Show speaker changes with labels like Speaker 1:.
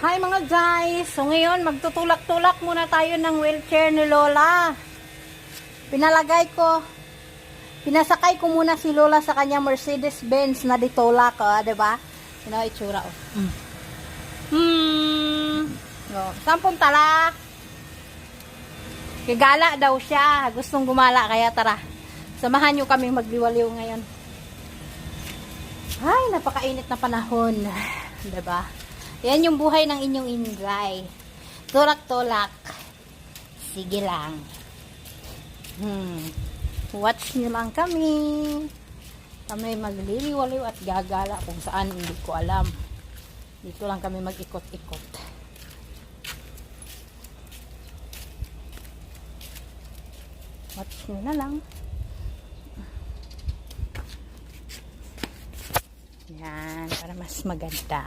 Speaker 1: Hi mga guys! So ngayon magtutulak-tulak muna tayo ng wheelchair ni Lola. Pinasakay ko muna si Lola sa kanya Mercedes-Benz na ditulak, diba? Yun ang itsura, Saan punta la? Kigala daw siya. Gustong gumala, kaya tara. Samahan nyo kaming magliwaliw ngayon. Ay, napakainit na panahon. Diba? Yan yung buhay ng inyong Inday. Tulak-tulak. Sige lang. Watch nyo lang kami. Kami magliliwaliw at gagala kung saan, hindi ko alam. Dito lang kami mag-ikot-ikot. Watch nyo na lang. Yan, para mas maganda.